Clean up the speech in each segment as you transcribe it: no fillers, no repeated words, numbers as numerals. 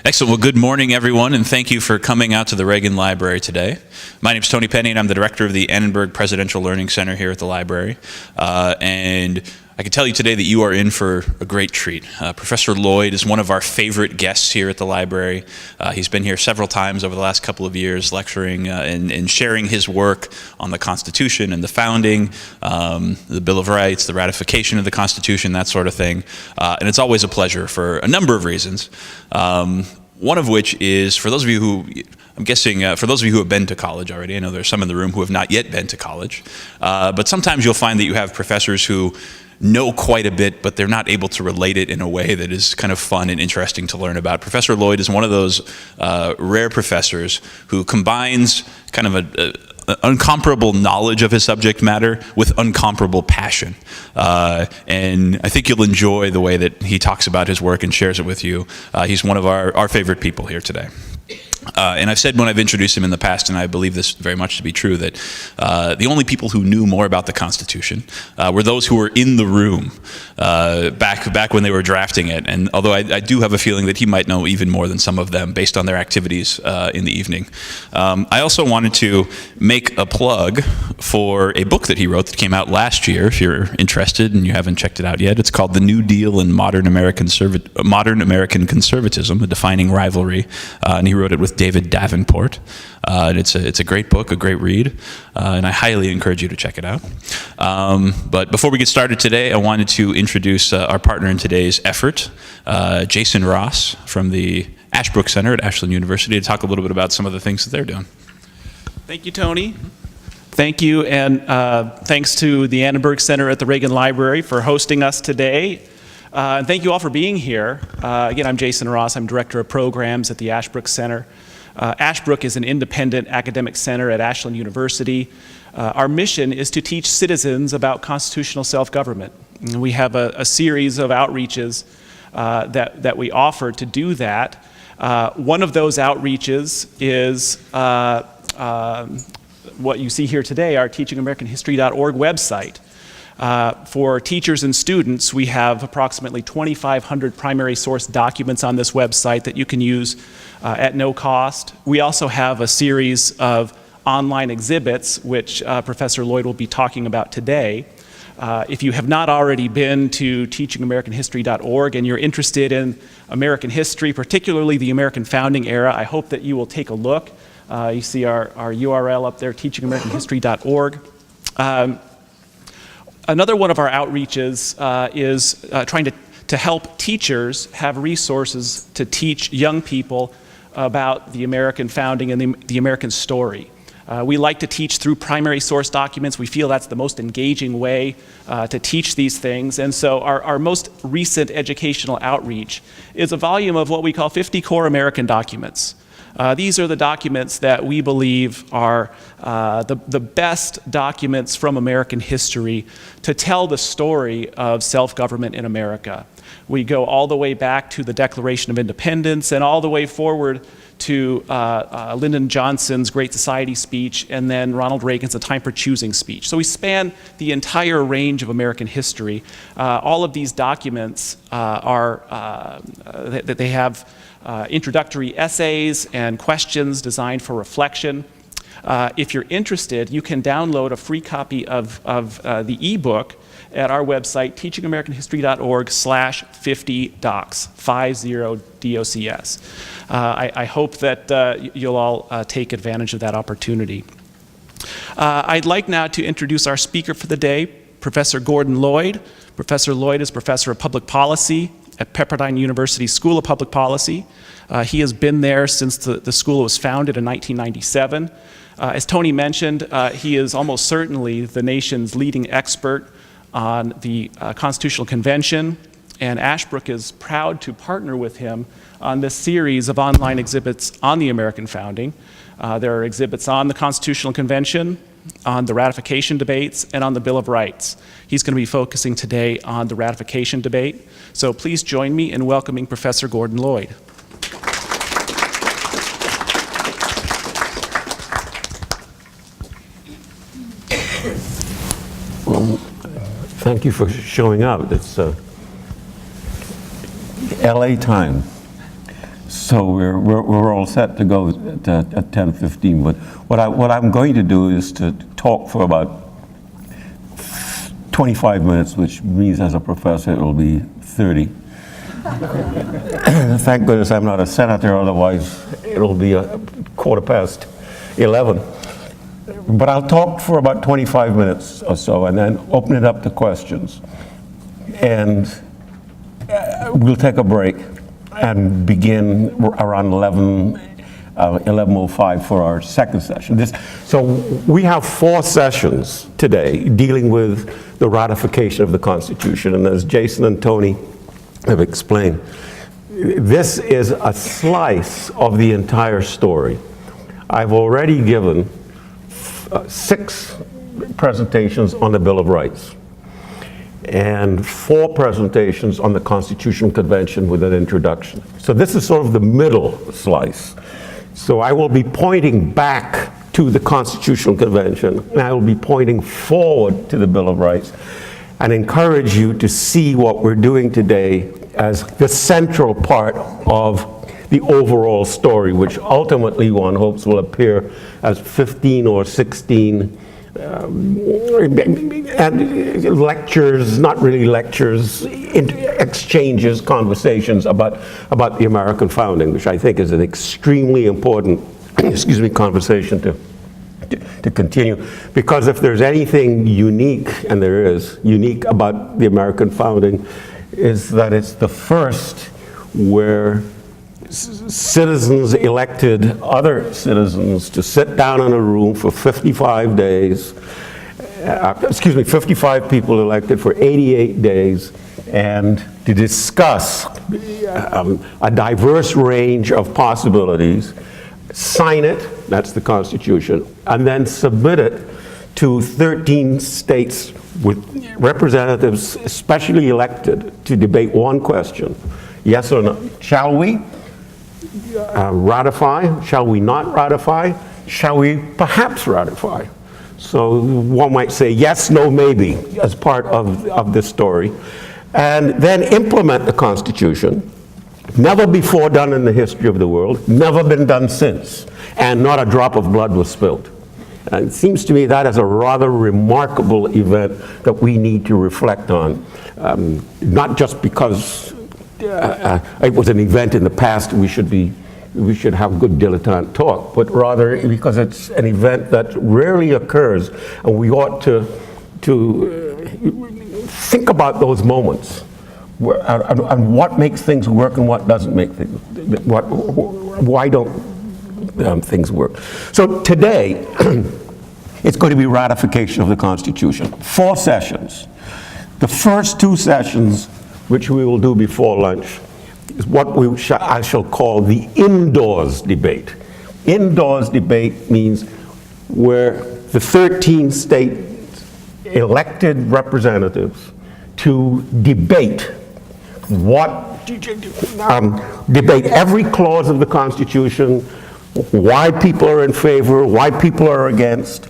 Excellent. Well, good morning, everyone, and thank you for coming out to the Reagan Library today. My name is Tony Penny, and I'm the director of the Annenberg Presidential Learning Center here at the library. And I can tell you today that you are in for a great treat. Professor Lloyd is one of our favorite guests here at the library. He's been here several times over the last couple of years, lecturing and sharing his work on the Constitution and the founding, the Bill of Rights, the ratification of the Constitution, that sort of thing. And it's always a pleasure for a number of reasons. One of which is, for those of you who, I'm guessing, for those of you who have been to college already, I know there's some in the room who have not yet been to college, but sometimes you'll find that you have professors who know quite a bit, but they're not able to relate it in a way that is kind of fun and interesting to learn about. Professor Lloyd is one of those rare professors who combines kind of an incomparable knowledge of his subject matter with incomparable passion. And I think you'll enjoy the way that he talks about his work and shares it with you. He's one of our favorite people here today. And I've said when I've introduced him in the past, and I believe this very much to be true, that the only people who knew more about the Constitution were those who were in the room back when they were drafting it. And although I do have a feeling that he might know even more than some of them based on their activities in the evening. I also wanted to make a plug for a book that he wrote that came out last year, if you're interested and you haven't checked it out yet. It's called The New Deal in Modern American Conservatism, A Defining Rivalry. And he wrote it with David Davenport. And it's a great book, a great read, and I highly encourage you to check it out. But before we get started today, I wanted to introduce our partner in today's effort, Jason Ross from the Ashbrook Center at Ashland University, to talk a little bit about some of the things that they're doing. Thank you, Tony. Thank you, and thanks to the Annenberg Center at the Reagan Library for hosting us today. And thank you all for being here. Again, I'm Jason Ross. I'm Director of Programs at the Ashbrook Center. Ashbrook is an independent academic center at Ashland University. Our mission is to teach citizens about constitutional self-government. We have a series of outreaches that we offer to do that. One of those outreaches is what you see here today, our teachingamericanhistory.org website. For teachers and students, we have approximately 2,500 primary source documents on this website that you can use at no cost. We also have a series of online exhibits, which Professor Lloyd will be talking about today. If you have not already been to teachingamericanhistory.org and you're interested in American history, particularly the American founding era, I hope that you will take a look. You see our URL up there, teachingamericanhistory.org. Another one of our outreaches is trying to help teachers have resources to teach young people about the American founding and the American story. We like to teach through primary source documents. We feel that's the most engaging way to teach these things. And so our most recent educational outreach is a volume of what we call 50 core American documents. These are the documents that we believe are the best documents from American history to tell the story of self-government in America. We go all the way back to the Declaration of Independence and all the way forward to Lyndon Johnson's Great Society speech and then Ronald Reagan's A Time for Choosing speech. So we span the entire range of American history. All of these documents they have introductory essays and questions designed for reflection. If you're interested, you can download a free copy of the ebook at our website, teachingamericanhistory.org/50docs, 50DOCS. I hope that you'll all take advantage of that opportunity. I'd like now to introduce our speaker for the day, Professor Gordon Lloyd. Professor Lloyd is Professor of Public Policy at Pepperdine University School of Public Policy. He has been there since the school was founded in 1997. As Tony mentioned, he is almost certainly the nation's leading expert on the Constitutional Convention, and Ashbrook is proud to partner with him on this series of online exhibits on the American founding. There are exhibits on the Constitutional Convention, on the ratification debates, and on the Bill of Rights. He's going to be focusing today on the ratification debate. So please join me in welcoming Professor Gordon Lloyd. Well, thank you for showing up. It's LA time. So we're all set to go at 10:15. But what I'm going to do is to talk for about 25 minutes, which means as a professor it will be 30. Thank goodness I'm not a senator, otherwise it'll be 11:15. But I'll talk for about 25 minutes or so and then open it up to questions. And we'll take a break and begin around 11:05 for our second session. So we have 4 sessions today dealing with the ratification of the Constitution. And as Jason and Tony have explained, this is a slice of the entire story. I've already given 6 presentations on the Bill of Rights and 4 presentations on the Constitutional Convention with an introduction. So this is sort of the middle slice. So I will be pointing back to the Constitutional Convention, and I will be pointing forward to the Bill of Rights, and encourage you to see what we're doing today as the central part of the overall story, which ultimately one hopes will appear as 15 or 16 and lectures, not really lectures, exchanges, conversations about the American founding, which I think is an extremely important, conversation to continue. Because if there's anything unique, and there is, unique about the American founding, is that it's the first where citizens elected other citizens to sit down in a room for 55 days, 55 people elected for 88 days, and to discuss a diverse range of possibilities, sign it, that's the Constitution, and then submit it to 13 states with representatives specially elected to debate one question: yes or no. Shall we ratify? Shall we not ratify? Shall we perhaps ratify? So one might say yes, no, maybe as part of this story. And then implement the Constitution. Never before done in the history of the world, never been done since, and not a drop of blood was spilled. And it seems to me that is a rather remarkable event that we need to reflect on, not just because it was an event in the past we should have good dilettante talk, but rather because it's an event that rarely occurs, and we ought to think about those moments and what makes things work and what doesn't make things, why don't things work. So today, it's going to be ratification of the Constitution. 4 sessions. The first 2 sessions, which we will do before lunch, is what I shall call the indoors debate. Indoors debate means where the 13 state elected representatives to debate debate every clause of the Constitution, why people are in favor, why people are against.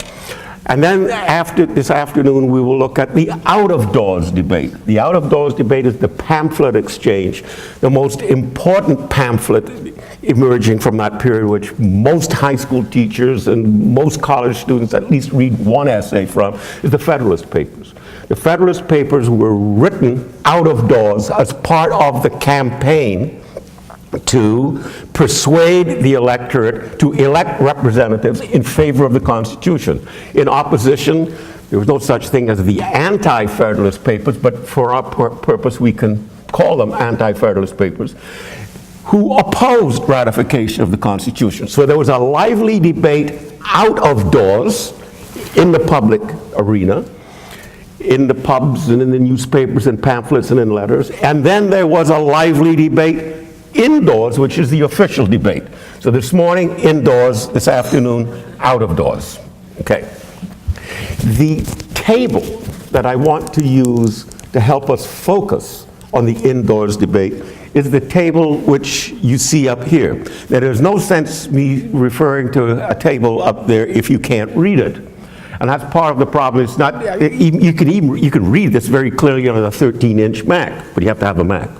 And then after this afternoon, we will look at the out-of-doors debate. The out-of-doors debate is the pamphlet exchange, the most important pamphlet emerging from that period, which most high school teachers and most college students at least read one essay from, is the Federalist Papers. The Federalist Papers were written out of doors as part of the campaign to persuade the electorate to elect representatives in favor of the Constitution. In opposition, there was no such thing as the anti-Federalist Papers, but for our purpose we can call them anti-Federalist Papers, who opposed ratification of the Constitution. So there was a lively debate out of doors in the public arena, in the pubs and in the newspapers and pamphlets and in letters, and then there was a lively debate indoors, which is the official debate. So this morning, indoors, this afternoon, out of doors. Okay. The table that I want to use to help us focus on the indoors debate is the table which you see up here. Now, there's no sense me referring to a table up there if you can't read it. And that's part of the problem. It's not, you can read this very clearly on a 13-inch Mac, but you have to have a Mac.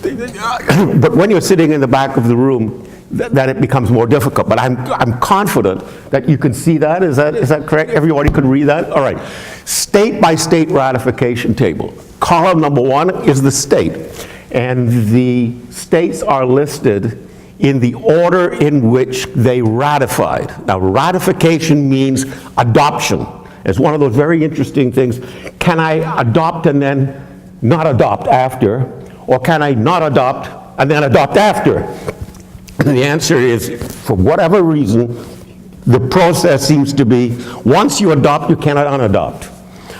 But when you're sitting in the back of the room, that it becomes more difficult. But I'm confident that you can see that. Is that correct? Everybody could read that? All right. State by state ratification table. Column number 1 is the state. And the states are listed in the order in which they ratified. Now, ratification means adoption. It's one of those very interesting things. Can I adopt and then not adopt after? Or can I not adopt and then adopt after? And the answer is, for whatever reason, the process seems to be, once you adopt, you cannot unadopt.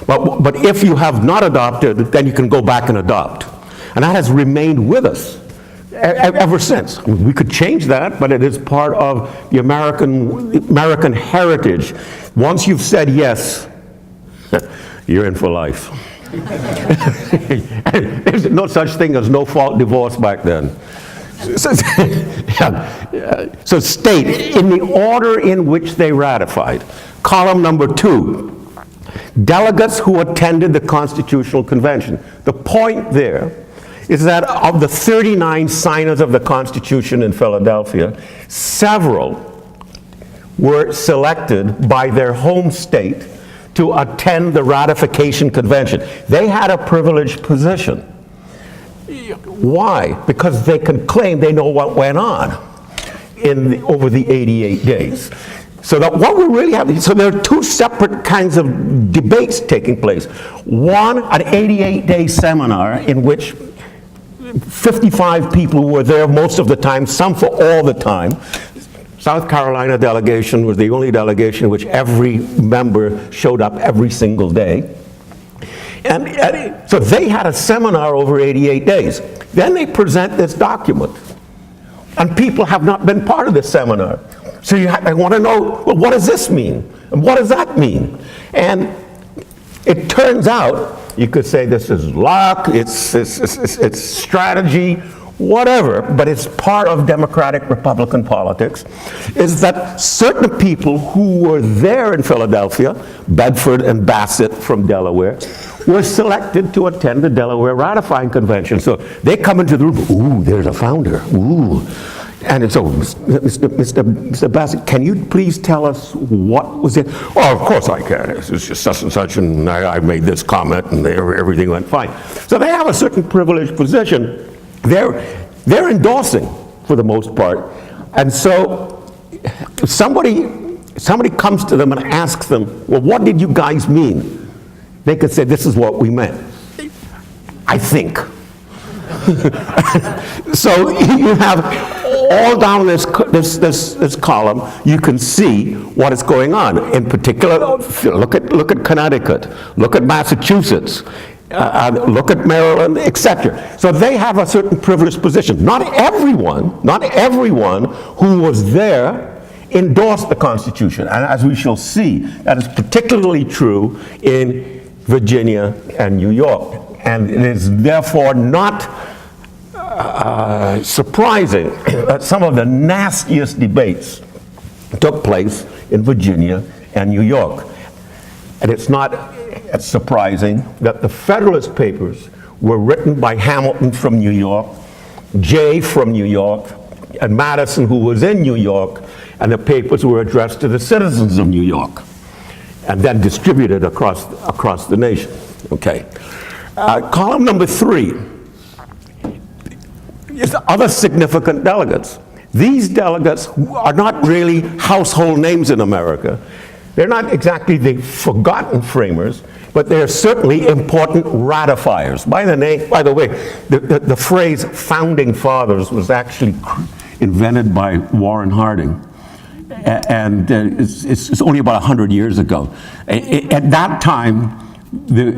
But if you have not adopted, then you can go back and adopt. And that has remained with us ever since. I mean, we could change that, but it is part of the American heritage. Once you've said yes, you're in for life. There's no such thing as no-fault divorce back then. So state, in the order in which they ratified. Column number 2, delegates who attended the Constitutional Convention. The point there is that of the 39 signers of the Constitution in Philadelphia, several were selected by their home state to attend the Ratification Convention. They had a privileged position. Why? Because they can claim they know what went on over the 88 days. So that what we really have, so there are 2 separate kinds of debates taking place. One, an 88-day seminar in which 55 people were there most of the time, some for all the time. South Carolina delegation was the only delegation in which every member showed up every single day. And so they had a seminar over 88 days. Then they present this document. And people have not been part of this seminar. So I want to know, well, what does this mean? And what does that mean? And it turns out, you could say this is luck, it's strategy, whatever, but it's part of Democratic Republican politics, is that certain people who were there in Philadelphia, Bedford and Bassett from Delaware, were selected to attend the Delaware Ratifying Convention. So they come into the room, ooh, there's a founder, ooh. And so, Mr. Bassett, can you please tell us what was it? Oh, of course I can. It's just such and such, and I made this comment, and everything went fine. So they have a certain privileged position. They're endorsing, for the most part. And so somebody comes to them and asks them, well, what did you guys mean? They could say, this is what we meant. I think. So you have all down this column, you can see what is going on. In particular, look at Connecticut, look at Massachusetts, look at Maryland, etc. So they have a certain privileged position. Not everyone who was there endorsed the Constitution. And as we shall see, that is particularly true in Virginia and New York. And it is therefore not surprising that some of the nastiest debates took place in Virginia and New York. And it's not surprising that the Federalist Papers were written by Hamilton from New York, Jay from New York, and Madison, who was in New York, and the papers were addressed to the citizens of New York, and then distributed across the nation. Okay. Column number 3 is other significant delegates. These delegates are not really household names in America. They're not exactly the forgotten framers, but they're certainly important ratifiers. By the way, the phrase founding fathers was actually invented by Warren Harding. And it's only about 100 years ago. At that time, the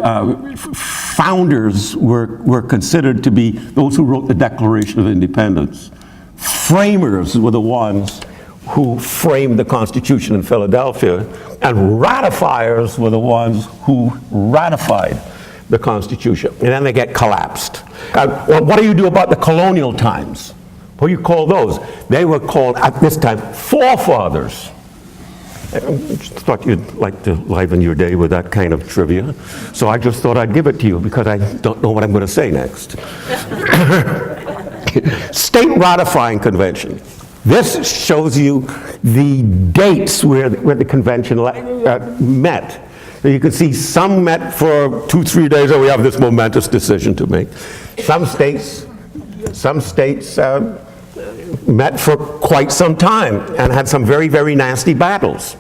founders were considered to be those who wrote the Declaration of Independence. Framers were the ones who framed the Constitution in Philadelphia, and ratifiers were the ones who ratified the Constitution. And then they get collapsed. Well, what do you do about the colonial times? What do you call those? They were called, at this time, forefathers. I just thought you'd like to liven your day with that kind of trivia. So I just thought I'd give it to you because I don't know what I'm going to say next. State ratifying convention. This shows you the dates where the convention met. So you can see some met for 2-3 days, we have this momentous decision to make. Some states met for quite some time and had some very, very nasty battles.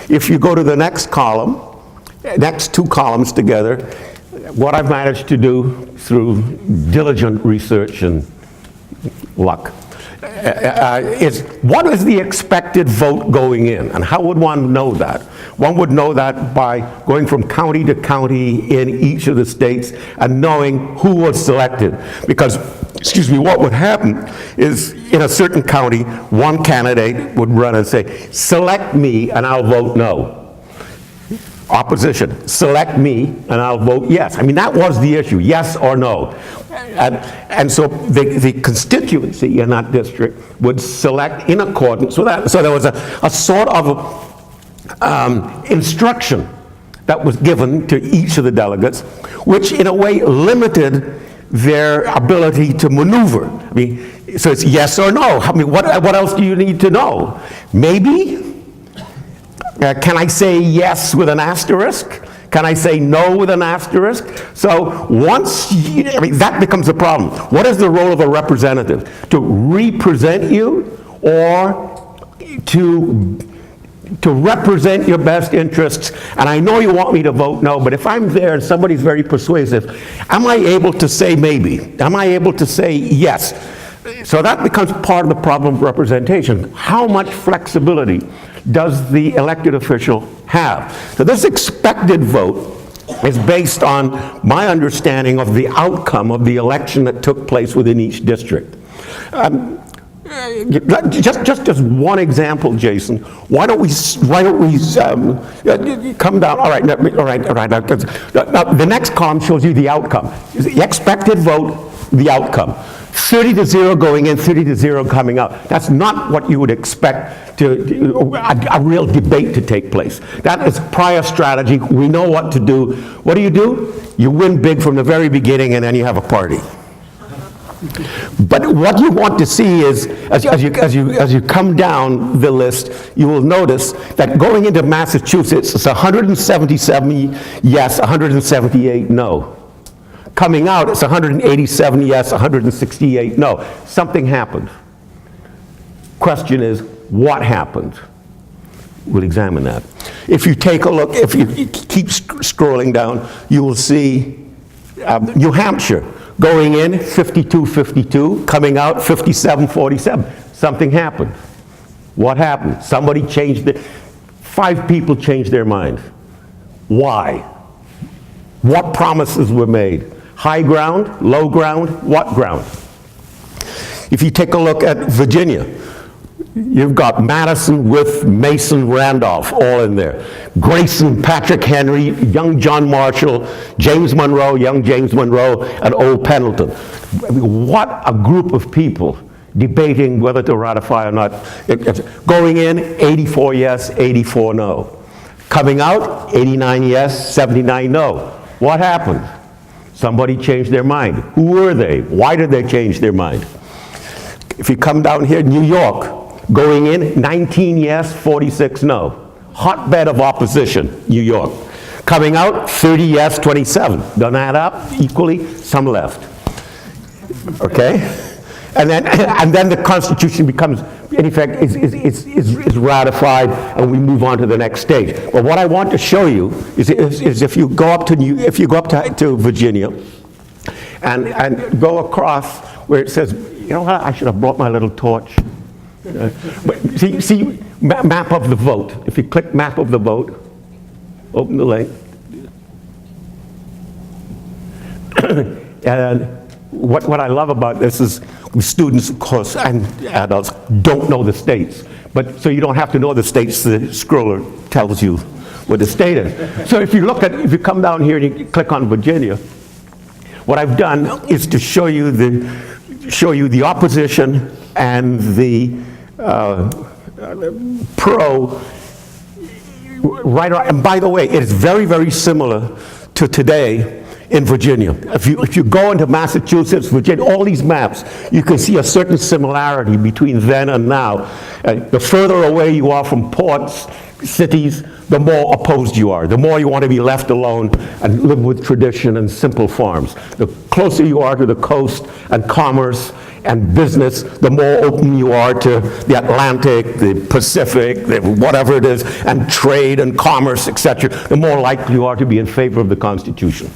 If you go to the next column, next two columns together, what I've managed to do through diligent research and luck is what is the expected vote going in, and how would one know that? One would know that by going from county to county in each of the states and knowing who was selected. Because, excuse me, what would happen is in a certain county, one candidate would run and say, select me and I'll vote no. Opposition, select me and I'll vote yes. I mean, that was the issue, yes or no. And so the constituency in that district would select in accordance with that. So there was a sort of instruction that was given to each of the delegates, which in a way limited their ability to maneuver. I mean, so it's yes or no. I mean, what else do you need to know? Maybe? Can I say yes with an asterisk? Can I say no with an asterisk? So once, that becomes a problem. What is the role of a representative? To represent you or to represent your best interests? And I know you want me to vote no, but if I'm there and somebody's very persuasive, am I able to say maybe? Am I able to say yes? So that becomes part of the problem of representation. How much flexibility does the elected official have? So this expected vote is based on my understanding of the outcome of the election that took place within each district. Just as one example, Jason, why don't we come down? All right. Now, the next column shows you the outcome. The expected vote, the outcome. 30-0 going in, 30-0 coming out. That's not what you would expect a real debate to take place. That is prior strategy. We know what to do. What do? You win big from the very beginning, and then you have a party. But what you want to see is, as you come down the list, you will notice that going into Massachusetts, it's 177 yes, 178 no. Coming out, it's 187 yes, 168 no. Something happened. Question is, what happened? We'll examine that. If you take a look, if you keep scrolling down, you will see New Hampshire going in 52-52, coming out 57-47. Something happened. What happened? Somebody changed it. 5 people changed their mind. Why? What promises were made? High ground, low ground, what ground? If you take a look at Virginia, you've got Madison with Mason Randolph all in there. Grayson, Patrick Henry, young John Marshall, James Monroe, young James Monroe, and old Pendleton. I mean, what a group of people debating whether to ratify or not. Going in, 84 yes, 84 no. Coming out, 89 yes, 79 no. What happened? Somebody changed their mind. Who were they? Why did they change their mind? If you come down here, New York, going in, 19 yes, 46 no. Hotbed of opposition, New York. Coming out, 30 yes, 27. Doesn't add up equally, some left. Okay? And then the Constitution becomes, in effect, is ratified, and we move on to the next stage. But what I want to show you is if you go up to Virginia, and go across where it says, you know what, I should have brought my little torch. But see, map of the vote. If you click map of the vote, open the link. And what I love about this is students, of course, and adults don't know the states. But so you don't have to know the states, the scroller tells you what the state is. So if you come down here and you click on Virginia, what I've done is to show you the opposition and the pro. Right, and by the way, it is very, very similar to today in Virginia. If you go into Massachusetts, Virginia, all these maps, you can see a certain similarity between then and now. The further away you are from ports, cities, the more opposed you are. The more you want to be left alone and live with tradition and simple farms. The closer you are to the coast and commerce and business, the more open you are to the Atlantic, the Pacific, whatever it is, and trade and commerce, etc., the more likely you are to be in favor of the Constitution.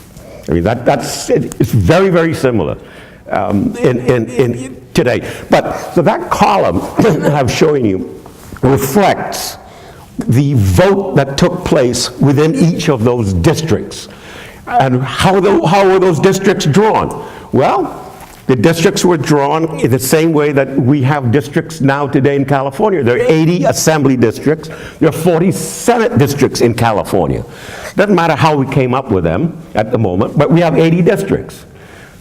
I mean, it's very, very similar in today. But so that column that I'm showing you reflects the vote that took place within each of those districts. And how were those districts drawn? Well, the districts were drawn in the same way that we have districts now today in California. There are 80 assembly districts. There are 40 Senate districts in California. Doesn't matter how we came up with them at the moment, but we have 80 districts.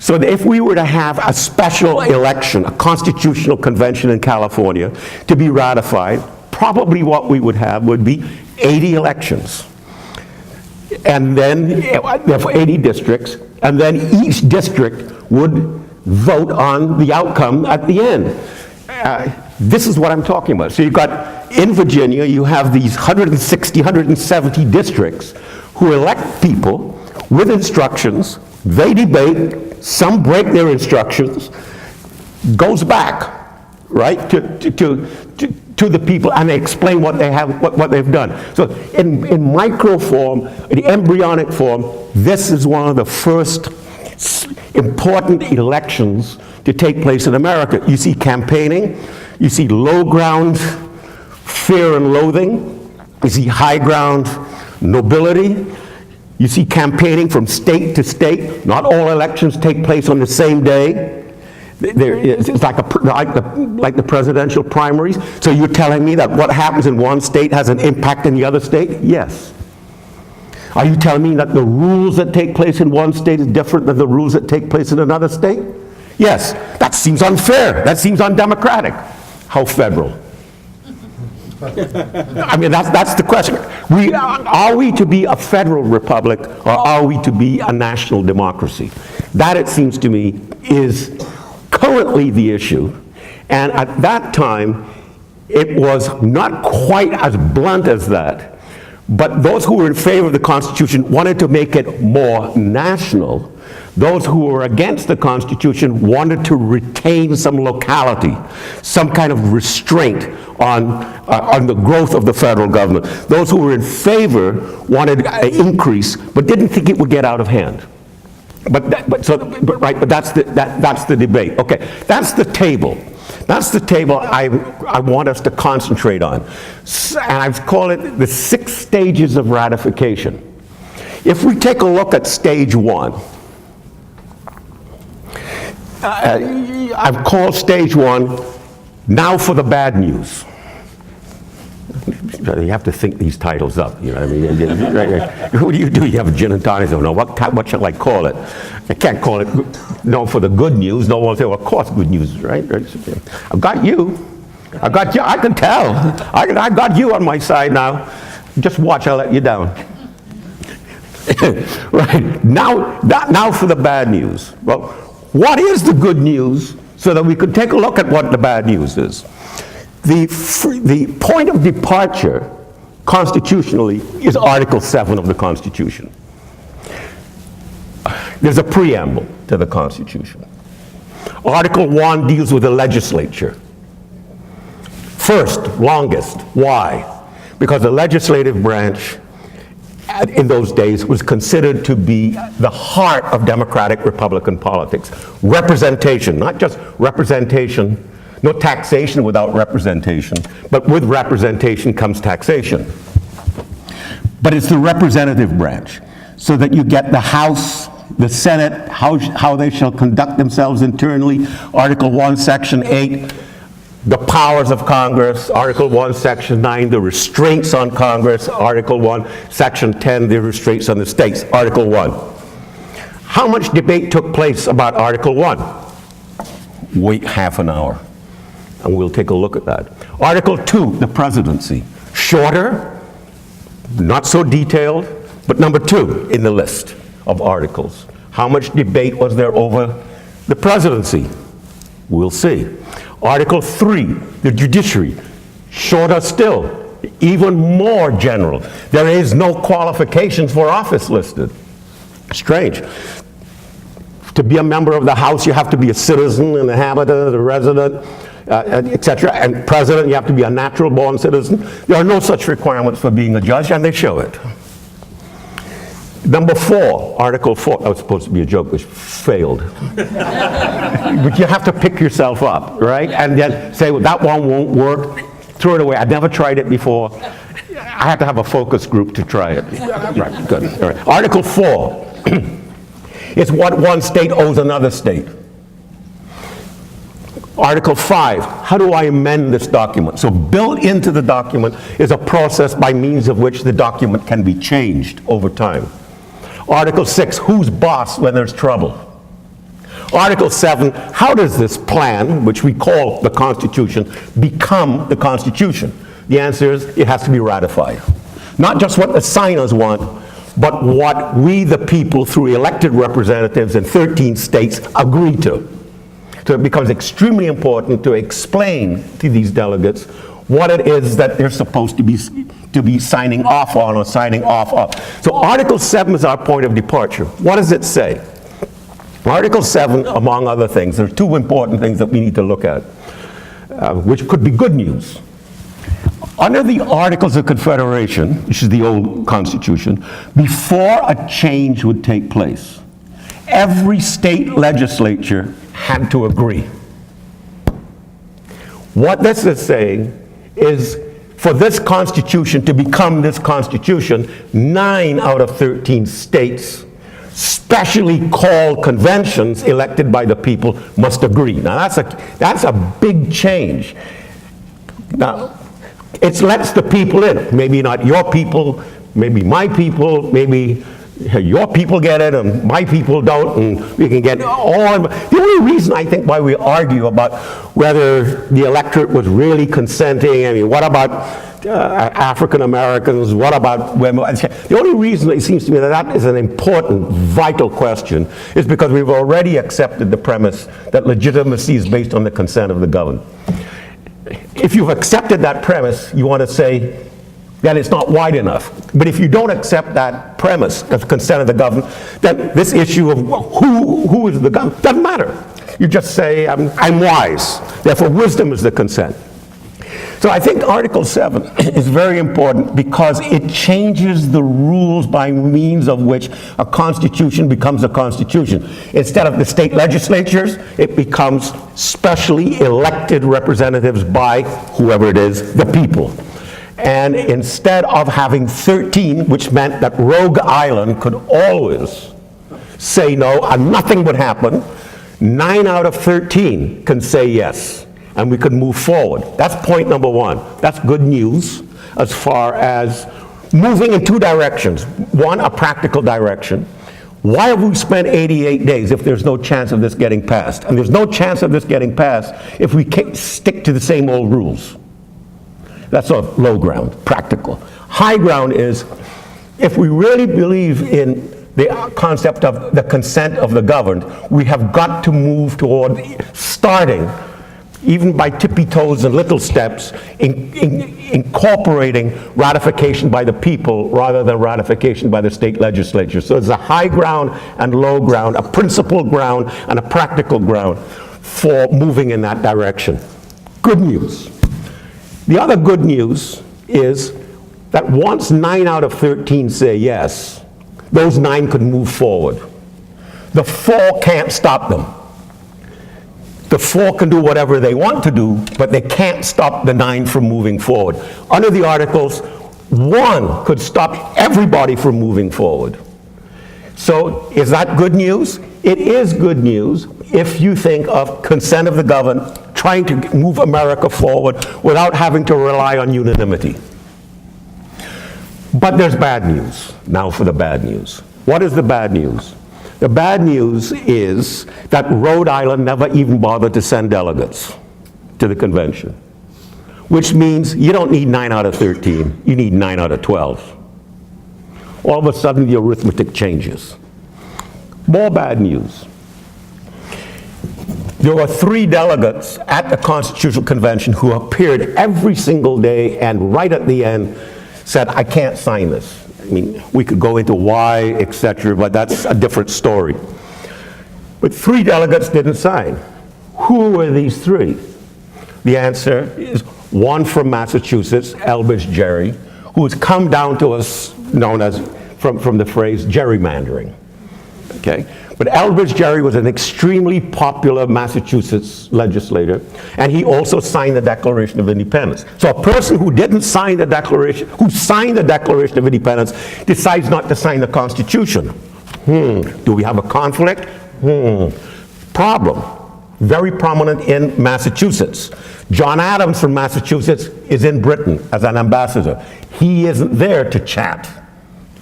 So if we were to have a special election, a constitutional convention in California to be ratified, probably what we would have would be 80 elections. And then, there are 80 districts, and then each district would vote on the outcome at the end. This is what I'm talking about. So you've got, in Virginia, you have these 160, 170 districts who elect people with instructions. They debate, some break their instructions, goes back, right, to the people, and they explain what they have, what they've done. So in micro form, in embryonic form, this is one of the first important elections to take place in America. You see campaigning, you see low ground fear and loathing, you see high ground nobility, you see campaigning from state to state. Not all elections take place on the same day. It's like the presidential primaries. So you're telling me that what happens in one state has an impact in the other state? Yes. Are you telling me that the rules that take place in one state is different than the rules that take place in another state? Yes. That seems unfair. That seems undemocratic. How federal? I mean, that's the question. Are we to be a federal republic, or are we to be a national democracy? That, it seems to me, is currently the issue. And at that time, it was not quite as blunt as that. But those who were in favor of the Constitution wanted to make it more national. Those who were against the Constitution wanted to retain some locality, some kind of restraint on the growth of the federal government. Those who were in favor wanted an increase, but didn't think it would get out of hand. But that's the debate. Okay, that's the table. That's the table I want us to concentrate on. And I've called it the 6 stages of ratification. If we take a look at stage 1, I've called stage 1, now for the bad news. You have to think these titles up, you know what I mean? What do? You have a gin and tonic, so no, what shall I call it? I can't call it, no, for the good news. No one will say, well, of course, good news, right? I've got you. I can tell. I got you on my side now. Just watch, I'll let you down. Right, now for the bad news. Well, what is the good news, so that we could take a look at what the bad news is? The point of departure, constitutionally, is Article 7 of the Constitution. There's a preamble to the Constitution. Article 1 deals with the legislature. First, longest. Why? Because the legislative branch in those days was considered to be the heart of democratic Republican politics. Representation, not just representation, no taxation without representation, but with representation comes taxation. But it's the representative branch, so that you get the House, the Senate, how they shall conduct themselves internally, Article 1, Section 8, the powers of Congress, Article 1, Section 9, the restraints on Congress, Article 1, Section 10, the restraints on the states, Article 1. How much debate took place about Article 1? Wait half an hour, and we'll take a look at that. Article 2, the presidency. Shorter, not so detailed, but number 2 in the list of articles. How much debate was there over the presidency? We'll see. Article 3, the judiciary, shorter still, even more general. There is no qualifications for office listed. Strange. To be a member of the House, you have to be a citizen, an inhabitant, a resident, etc. And president, you have to be a natural-born citizen. There are no such requirements for being a judge, and they show it. Number 4, Article 4, that was supposed to be a joke, which failed. But you have to pick yourself up, right? And then say, well, that one won't work, throw it away. I'd never tried it before. I had to have a focus group to try it. Right, good. All right. Article 4 is what one state owes another state. Article 5, how do I amend this document? So built into the document is a process by means of which the document can be changed over time. Article 6, who's boss when there's trouble? Article 7, how does this plan, which we call the Constitution, become the Constitution? The answer is it has to be ratified. Not just what the signers want, but what we, the people, through elected representatives in 13 states, agree to. So it becomes extremely important to explain to these delegates what it is that they're supposed to be signing off on or signing off of. So Article 7 is our point of departure. What does it say? Article 7, among other things, there are two important things that we need to look at, which could be good news. Under the Articles of Confederation, which is the old Constitution, before a change would take place, every state legislature had to agree. What this is saying is, for this Constitution to become this Constitution, 9 out of 13 states, specially called conventions elected by the people, must agree. Now that's a big change. Now, it lets the people in. Maybe not your people, maybe my people, maybe your people get it and my people don't, and we can get all. The only reason I think why we argue about whether the electorate was really consenting, I mean, what about African Americans, what about women? The only reason it seems to me that that is an important, vital question is because we've already accepted the premise that legitimacy is based on the consent of the governed. If you've accepted that premise, you want to say that it's not wide enough. But if you don't accept that premise of consent of the governed, then this issue of who is the governed doesn't matter. You just say, I'm wise, therefore wisdom is the consent. So I think Article 7 is very important because it changes the rules by means of which a constitution becomes a constitution. Instead of the state legislatures, it becomes specially elected representatives by whoever it is, the people. And instead of having 13, which meant that Rogue Island could always say no and nothing would happen, 9 out of 13 can say yes. And we could move forward. That's point number 1. That's good news as far as moving in 2 directions. 1, a practical direction. Why have we spent 88 days if there's no chance of this getting passed? And there's no chance of this getting passed if we stick to the same old rules. That's a low ground, practical. High ground is if we really believe in the concept of the consent of the governed, we have got to move toward starting, even by tippy toes and little steps, incorporating ratification by the people rather than ratification by the state legislature. So there's a high ground and low ground, a principled ground and a practical ground for moving in that direction. Good news. The other good news is that once 9 out of 13 say yes, those 9 could move forward. The 4 can't stop them. The 4 can do whatever they want to do, but they can't stop the 9 from moving forward. Under the Articles, 1 could stop everybody from moving forward. So is that good news? It is good news if you think of consent of the governed, trying to move America forward without having to rely on unanimity. But there's bad news. Now for the bad news. What is the bad news? The bad news is that Rhode Island never even bothered to send delegates to the convention, which means you don't need 9 out of 13, you need 9 out of 12. All of a sudden the arithmetic changes. More bad news. There were 3 delegates at the Constitutional Convention who appeared every single day and right at the end said, I can't sign this. I mean, we could go into why, etc., but that's a different story. But 3 delegates didn't sign. Who were these 3? The answer is one from Massachusetts, Elbridge Gerry, who has come down to us known as, from the phrase gerrymandering. Okay? But Elbridge Gerry was an extremely popular Massachusetts legislator, and he also signed the Declaration of Independence. So a person who didn't sign the Declaration, who signed the Declaration of Independence, decides not to sign the Constitution. Do we have a conflict? Problem. Very prominent in Massachusetts. John Adams from Massachusetts is in Britain as an ambassador. He isn't there to chat.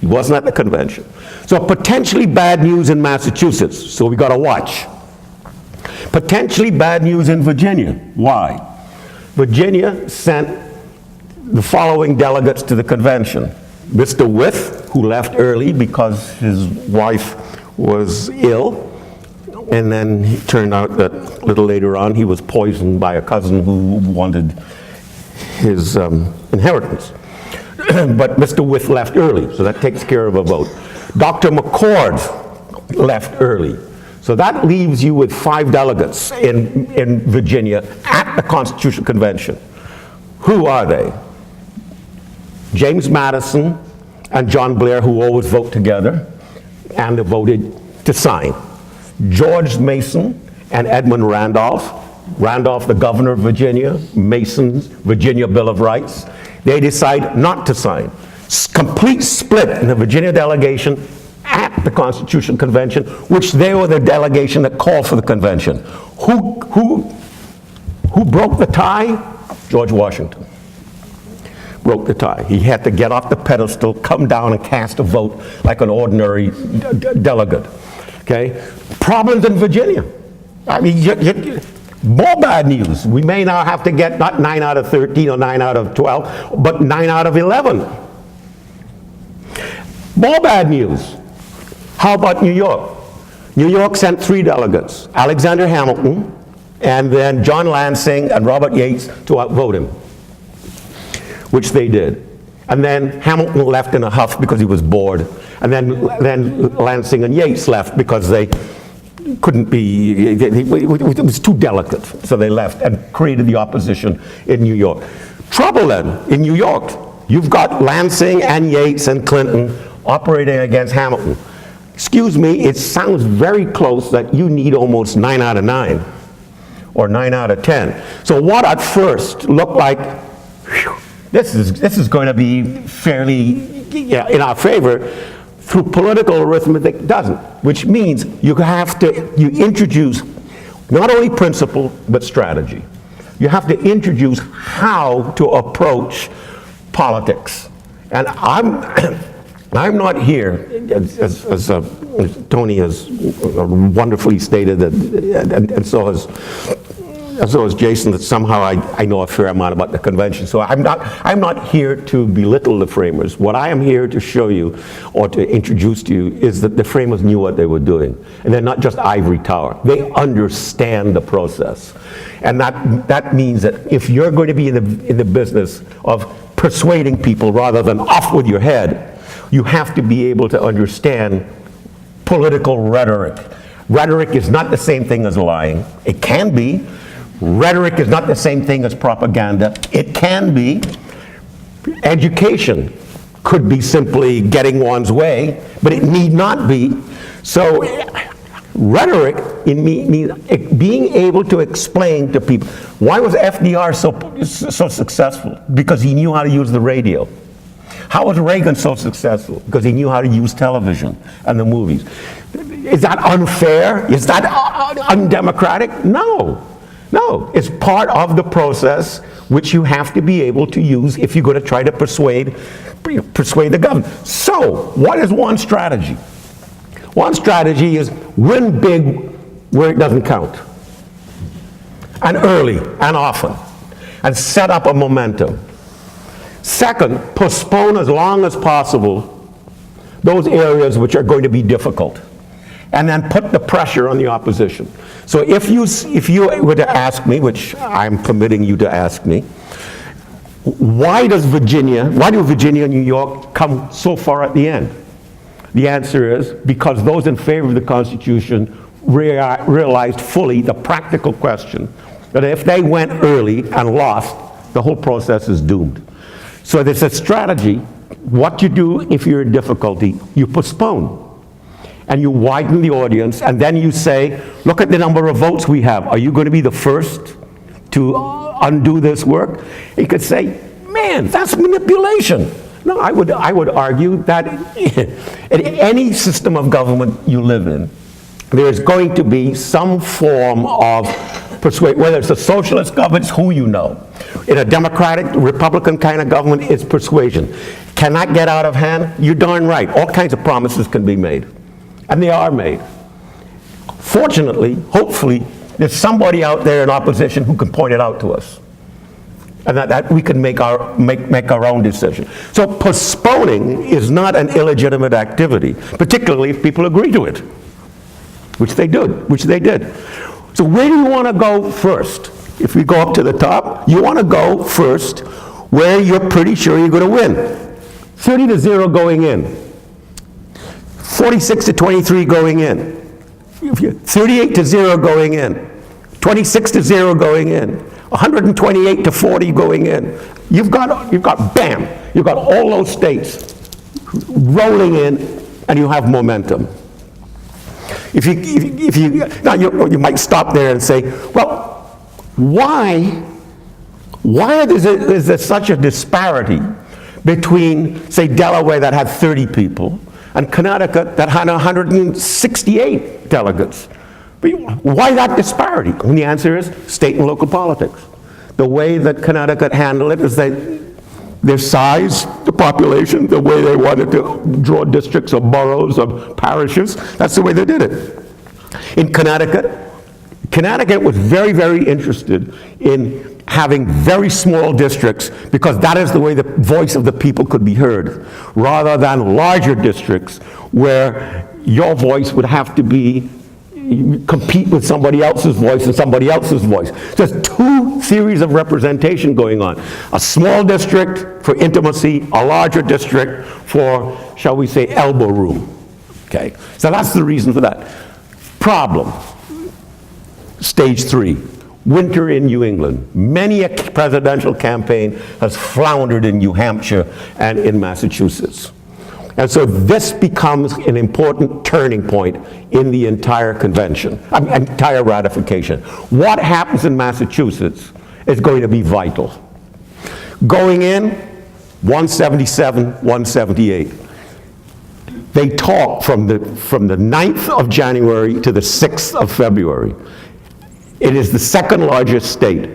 He wasn't at the convention. So potentially bad news in Massachusetts, so we got to watch. Potentially bad news in Virginia. Why? Virginia sent the following delegates to the convention. Mr. Wythe, who left early because his wife was ill, and then it turned out that a little later on he was poisoned by a cousin who wanted his inheritance. But Mr. Wythe left early, so that takes care of a vote. Dr. McCord left early. So that leaves you with 5 delegates in Virginia at the Constitutional Convention. Who are they? James Madison and John Blair, who always vote together, and they voted to sign. George Mason and Edmund Randolph. Randolph, the governor of Virginia, Mason's Virginia Bill of Rights. They decide not to sign. Complete split in the Virginia delegation at the Constitutional Convention, which they were the delegation that called for the convention. Who broke the tie? George Washington broke the tie. He had to get off the pedestal, come down and cast a vote like an ordinary delegate. Okay? Problems in Virginia. I mean, more bad news. We may now have to get not 9 out of 13 or 9 out of 12, but 9 out of 11. More bad news. How about New York? New York sent 3 delegates, Alexander Hamilton, and then John Lansing and Robert Yates to outvote him, which they did. And then Hamilton left in a huff because he was bored. And then Lansing and Yates left because they couldn't be, it was too delicate. So they left and created the opposition in New York. Trouble then, in New York, you've got Lansing and Yates and Clinton operating against Hamilton. Excuse me, it sounds very close that you need almost 9 out of 9 or 9 out of 10. So what at first looked like, whew, this is going to be fairly in our favor, through political arithmetic doesn't, which means you introduce not only principle but strategy. You have to introduce how to approach politics. And I'm not here, as Tony has wonderfully stated, that, and so has Jason, that somehow I know a fair amount about the convention. So I'm not here to belittle the framers. What I am here to show you, or to introduce to you, is that the framers knew what they were doing. And they're not just ivory tower. They understand the process. And that means that if you're going to be in the business of persuading people rather than off with your head, you have to be able to understand political rhetoric. Rhetoric is not the same thing as lying. It can be. Rhetoric is not the same thing as propaganda. It can be. Education could be simply getting one's way, but it need not be. So rhetoric means being able to explain to people. Why was FDR so successful? Because he knew how to use the radio. How was Reagan so successful? Because he knew how to use television and the movies. Is that unfair? Is that undemocratic? No. No, it's part of the process which you have to be able to use if you're going to try to persuade the government. So, what is one strategy? One strategy is win big where it doesn't count, and early and often, and set up a momentum. Second, postpone as long as possible those areas which are going to be difficult. and then put the pressure on the opposition. So if you were to ask me, which I'm permitting you to ask me, why do Virginia and New York come so far at the end? The answer is because those in favor of the Constitution realized fully the practical question that if they went early and lost, the whole process is doomed. So there's a strategy. What you do if you're in difficulty, you postpone. And you widen the audience, and then you say, look at the number of votes we have. Are you going to be the first to undo this work? He could say, man, that's manipulation. No, I would argue that in any system of government you live in, there's going to be some form of persuasion, whether it's a socialist government, it's who you know. In a democratic, Republican kind of government, it's persuasion. Can that get out of hand? You're darn right. All kinds of promises can be made. And they are made. Fortunately, hopefully, there's somebody out there in opposition who can point it out to us. And that we can make our own decision. So postponing is not an illegitimate activity, particularly if people agree to it, which they did. So where do you want to go first? If we go up to the top, you want to go first where you're pretty sure you're going to win. 30-0 going in. 46-23 going in. 38-0 going in. 26-0 going in. 128-40 going in. You've got all those states rolling in, and you have momentum. Now you might stop there and say, well, why is there such a disparity between, say, Delaware that had 30 people and Connecticut that had 168 delegates? Why that disparity? And the answer is state and local politics. The way that Connecticut handled it is their size, the population, the way they wanted to draw districts or boroughs or parishes, that's the way they did it. In Connecticut was very, very interested in having very small districts because that is the way the voice of the people could be heard, rather than larger districts where your voice would have to compete with somebody else's voice and somebody else's voice. So there's two theories of representation going on. A small district for intimacy, a larger district for, shall we say, elbow room. Okay, so that's the reason for that. Problem, stage 3, winter in New England. Many a presidential campaign has floundered in New Hampshire and in Massachusetts. And so this becomes an important turning point in the entire convention, entire ratification. What happens in Massachusetts is going to be vital. Going in, 177, 178. They talk from the 9th of January to the 6th of February. It is the second largest state.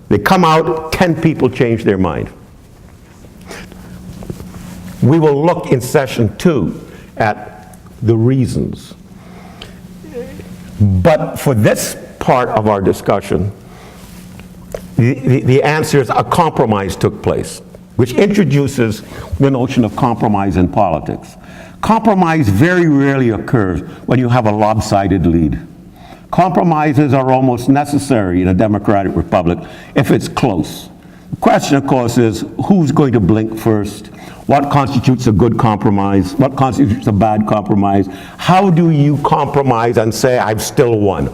They come out, 10 people change their mind. We will look in session 2 at the reasons. But for this part of our discussion, the answer is a compromise took place, which introduces the notion of compromise in politics. Compromise very rarely occurs when you have a lopsided lead. Compromises are almost necessary in a democratic republic if it's close. The question, of course, is who's going to blink first? What constitutes a good compromise? What constitutes a bad compromise? How do you compromise and say, I've still won?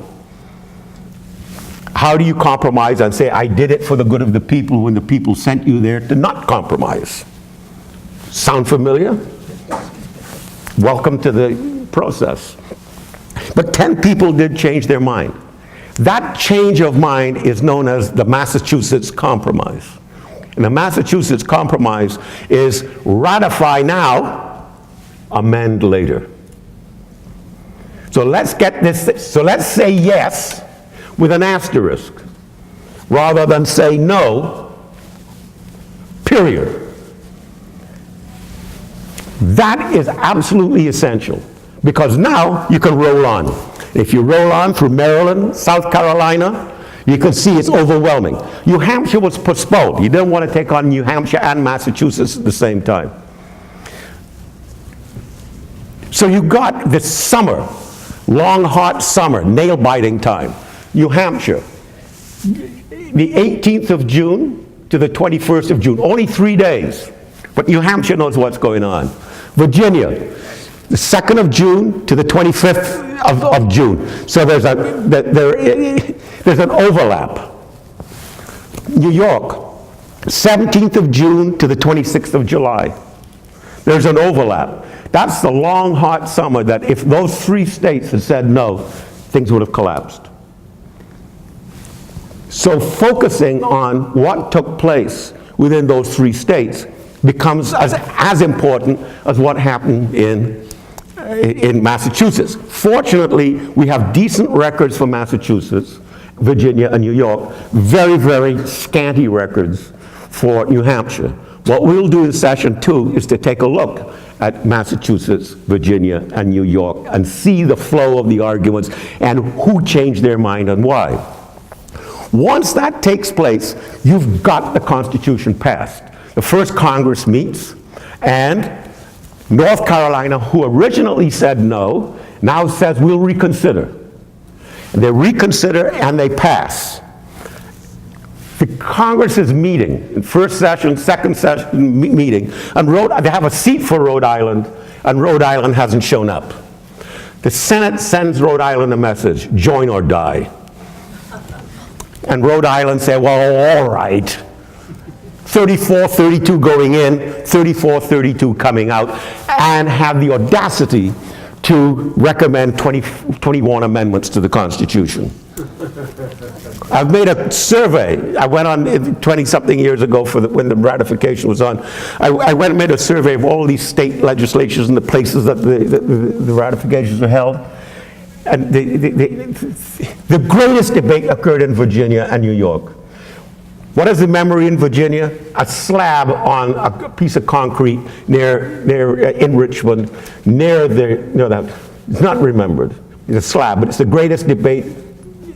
How do you compromise and say, I did it for the good of the people when the people sent you there to not compromise? Sound familiar? Welcome to the process. But 10 people did change their mind. That change of mind is known as the Massachusetts Compromise. And the Massachusetts Compromise is ratify now, amend later. So let's get this, so let's say yes with an asterisk, rather than say no, period. That is absolutely essential, because now you can roll on. If you roll on through Maryland, South Carolina, you can see it's overwhelming. New Hampshire was postponed. You didn't want to take on New Hampshire and Massachusetts at the same time. So you got this summer Long, hot summer, nail-biting time. New Hampshire, the 18th of June to the 21st of June, only 3 days. But New Hampshire knows what's going on. Virginia, the 2nd of June to the 25th of June. So there's an overlap. New York, 17th of June to the 26th of July. There's an overlap. That's the long, hot summer that if those 3 states had said no, things would have collapsed. So focusing on what took place within those 3 states becomes as important as what happened in Massachusetts. Fortunately, we have decent records for Massachusetts, Virginia, and New York. Very, very scanty records for New Hampshire. What we'll do in session 2 is to take a look at Massachusetts, Virginia, and New York and see the flow of the arguments and who changed their mind and why. Once that takes place, you've got the Constitution passed. The first Congress meets, and North Carolina, who originally said no, now says we'll reconsider. And they reconsider and they pass. The Congress is meeting in first session, second session meeting, and they have a seat for Rhode Island, and Rhode Island hasn't shown up. The Senate sends Rhode Island a message, join or die. And Rhode Island said, well, all right. 34-32 going in, 34-32 coming out, and have the audacity to recommend 21 amendments to the Constitution. I've made a survey. I went on 20-something years ago when the ratification was on. I went and made a survey of all these state legislatures and the places that the ratifications are held. And the greatest debate occurred in Virginia and New York. What is the memory in Virginia? A slab on a piece of concrete in Richmond, it's not remembered. It's a slab, but it's the greatest debate,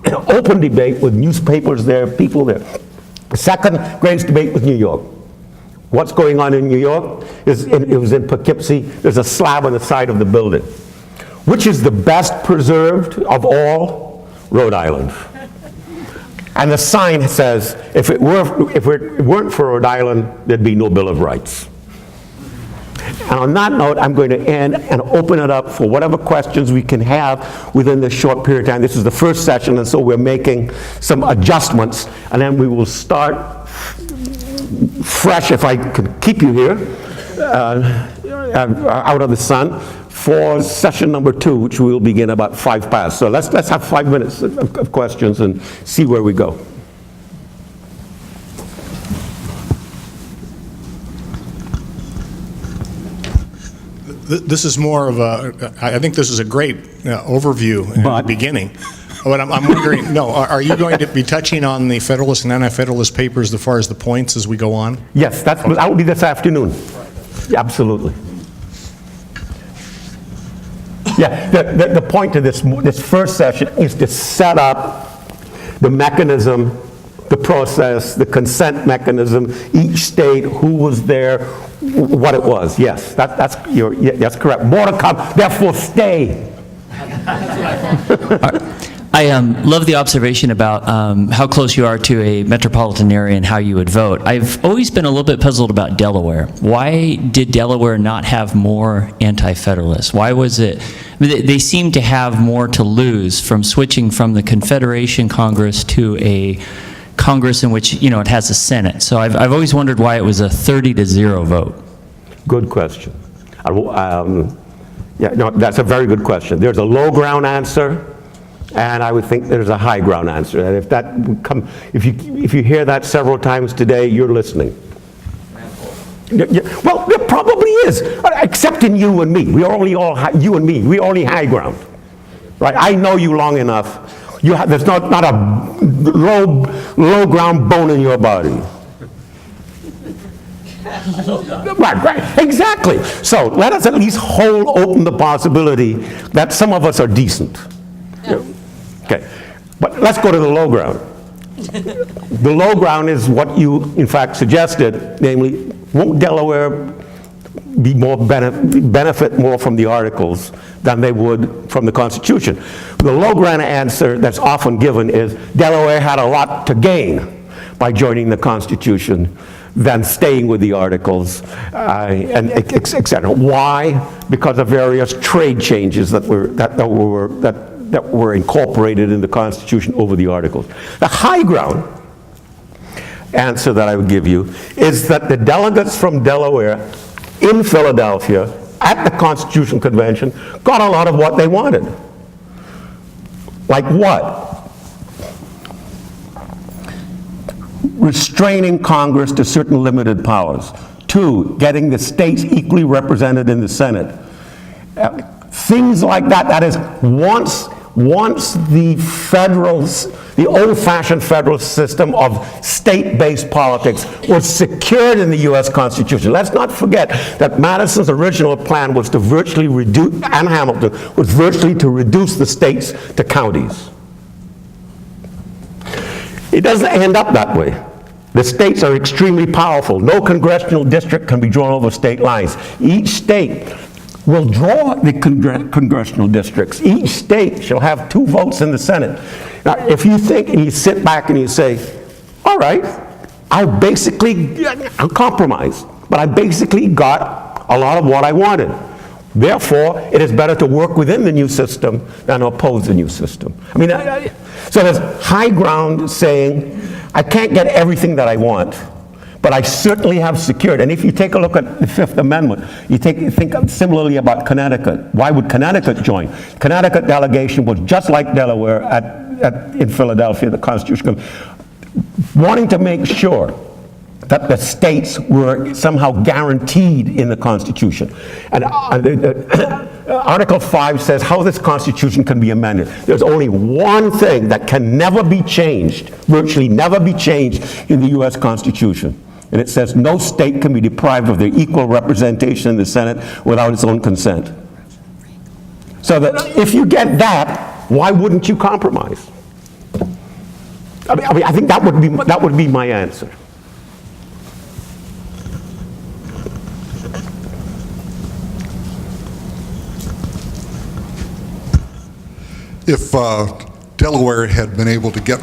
open debate with newspapers there, people there. The second greatest debate was New York. What's going on in New York? It was in Poughkeepsie. There's a slab on the side of the building. Which is the best preserved of all? Rhode Island. And the sign says, if it weren't for Rhode Island, there'd be no Bill of Rights. And on that note, I'm going to end and open it up for whatever questions we can have within this short period of time. This is the first session, and so we're making some adjustments, and then we will start fresh, if I can keep you here, out of the sun, for session number 2, which we will begin about 5 past. So let's have 5 minutes of questions and see where we go. This is more of I think this is a great overview in the beginning. But I'm wondering, are you going to be touching on the Federalist and Anti-Federalist papers as far as the points as we go on? Yes, that will be this afternoon. Yeah, absolutely. Yeah, the point of this first session is to set up the mechanism, the process, the consent mechanism, each state, who was there, what it was. Yes, that's correct. More to come, therefore stay. I love the observation about how close you are to a metropolitan area and how you would vote. I've always been a little bit puzzled about Delaware. Why did Delaware not have more anti-federalists? Why was it? I mean, they seem to have more to lose from switching from the Confederation Congress to a Congress in which, it has a Senate. So I've always wondered why it was a 30-0 vote. Good question. That's a very good question. There's a low ground answer, and I would think there's a high ground answer. And if you hear that several times today, you're listening. Well, there probably is, except in you and me. You and me, we're only high ground, right? I know you long enough. There's not a low ground bone in your body. Right, exactly. So let us at least hold open the possibility that some of us are decent. Yeah. Okay, but let's go to the low ground. The low ground is what you, in fact, suggested, namely, won't Delaware be more benefit more from the Articles than they would from the Constitution. The Logran answer that's often given is Delaware had a lot to gain by joining the Constitution than staying with the Articles, and et cetera. Why? Because of various trade changes that were incorporated in the Constitution over the Articles. The high ground answer that I would give you is that the delegates from Delaware in Philadelphia at the Constitutional Convention got a lot of what they wanted. Like what? Restraining Congress to certain limited powers. 2, getting the states equally represented in the Senate. Things like that. That is, once the old-fashioned federal system of state-based politics was secured in the U.S. Constitution. Let's not forget that Madison's original plan was to virtually reduce, and Hamilton, was virtually to reduce the states to counties. It doesn't end up that way. The states are extremely powerful. No congressional district can be drawn over state lines. Each state will draw the congressional districts. Each state shall have 2 votes in the Senate. Now, if you think and you sit back and you say, all right, I'm compromised, but I basically got a lot of what I wanted. Therefore, it is better to work within the new system than oppose the new system. I mean, so there's high ground saying, I can't get everything that I want, but I certainly have secured. And if you take a look at the Fifth Amendment, you think similarly about Connecticut. Why would Connecticut join? Connecticut delegation was just like Delaware in Philadelphia, the Constitution, wanting to make sure that the states were somehow guaranteed in the Constitution. And Article 5 says how this Constitution can be amended. There's only one thing that can never be changed, virtually never be changed in the U.S. Constitution. And it says no state can be deprived of their equal representation in the Senate without its own consent. So that if you get that, why wouldn't you compromise? I mean, I think that would be my answer. If Delaware had been able to get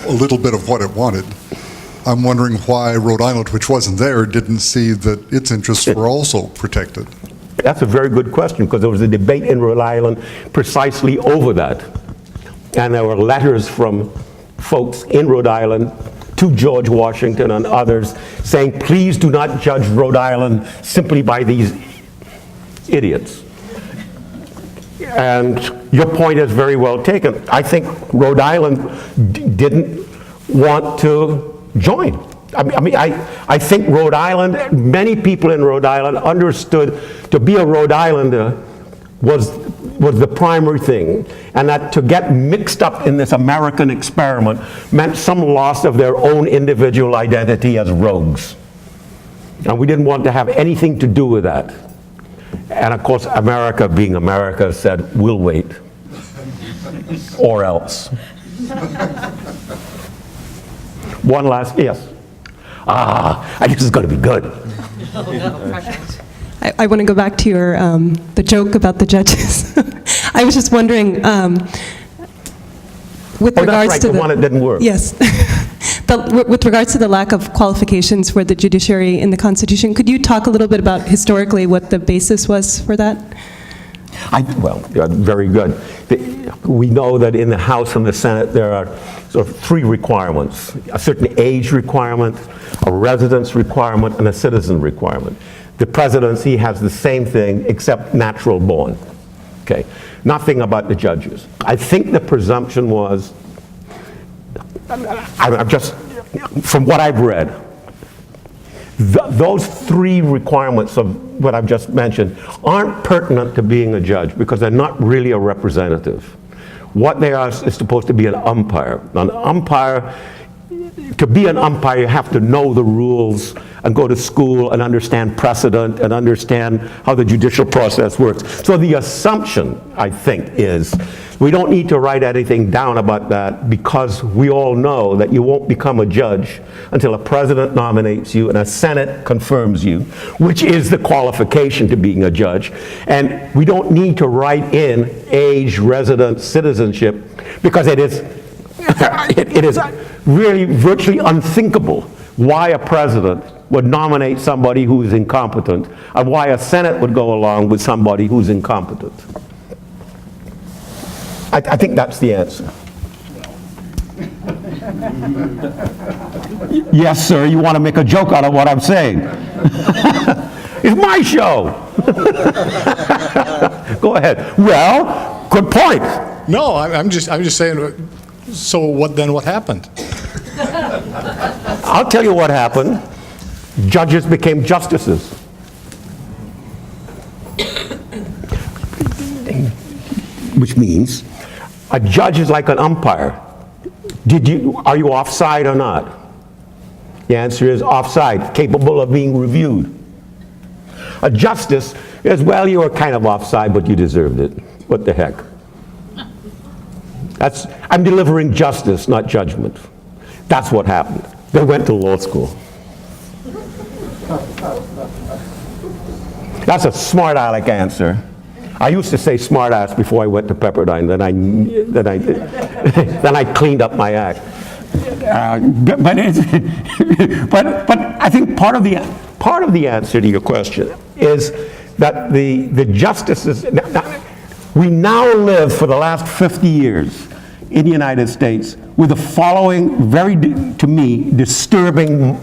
a little bit of what it wanted, I'm wondering why Rhode Island, which wasn't there, didn't see that its interests were also protected. That's a very good question, because there was a debate in Rhode Island precisely over that. And there were letters from folks in Rhode Island to George Washington and others saying, please do not judge Rhode Island simply by these idiots. And your point is very well taken. I think Rhode Island didn't want to join. I think Rhode Island, many people in Rhode Island understood to be a Rhode Islander was the primary thing, and that to get mixed up in this American experiment meant some loss of their own individual identity as rogues. And we didn't want to have anything to do with that. And of course, America, being America, said, we'll wait. Or else. One last, yes. This is going to be good. I want to go back to your, the joke about the judges. I was just wondering, with regards to the one that didn't work. Yes. With regards to the lack of qualifications for the judiciary in the Constitution, could you talk a little bit about historically what the basis was for that? Very good. We know that in the House and the Senate there are sort of 3 requirements: a certain age requirement, a residence requirement, and a citizen requirement. The presidency has the same thing except natural born. Okay, nothing about the judges. I think the presumption was, I'm just, from what I've read, those 3 requirements of what I've just mentioned aren't pertinent to being a judge because they're not really a representative. What they are is supposed to be an umpire. An umpire, to be an umpire, you have to know the rules and go to school and understand precedent and understand how the judicial process works. So the assumption, I think, is we don't need to write anything down about that, because we all know that you won't become a judge until a president nominates you and a Senate confirms you, which is the qualification to being a judge. And we don't need to write in age, residence, citizenship, because it is really virtually unthinkable why a president would nominate somebody who is incompetent, and why a Senate would go along with somebody who's incompetent. I think that's the answer. Yes, sir, you want to make a joke out of what I'm saying. It's my show. Go ahead. Well, good point. No, I'm just saying, so what happened? I'll tell you what happened. Judges became justices. Which means a judge is like an umpire. Are you offside or not? The answer is offside, capable of being reviewed. A justice is, well, you were kind of offside, but you deserved it. What the heck? I'm delivering justice, not judgment. That's what happened. They went to law school. That's a smart aleck answer. I used to say smart ass before I went to Pepperdine, then I cleaned up my act. But I think part of the answer to your question is that the justices, we now live for the last 50 years in the United States with the following very, to me, disturbing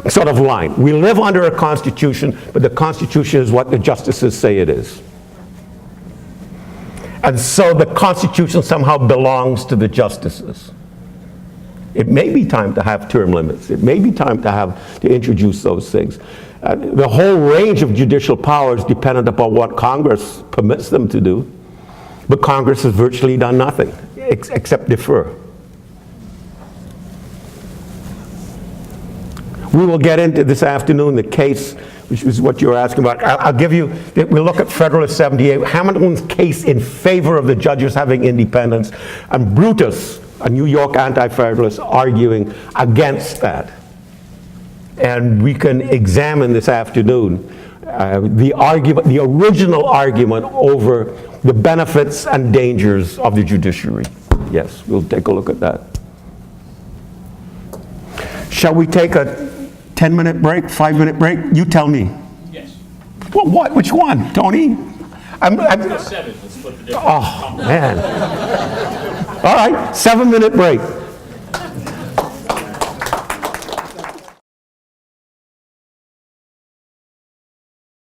sort of line. We live under a constitution, but the constitution is what the justices say it is. And so the constitution somehow belongs to the justices. It may be time to have term limits. It may be time to introduce those things. The whole range of judicial powers dependent upon what Congress permits them to do, but Congress has virtually done nothing except defer. We will get into this afternoon the case, which is what you're asking about. I'll give you, we'll look at Federalist 78, Hamilton's case in favor of the judges having independence, and Brutus, a New York anti-federalist, arguing against that. And we can examine this afternoon the original argument over the benefits and dangers of the judiciary. Yes, we'll take a look at that. Shall we take a 10-minute break, 5-minute break? You tell me. Yes. Well, what? Which one, Tony? I'm 7. Let's split the difference. oh, man. All right, 7-minute break.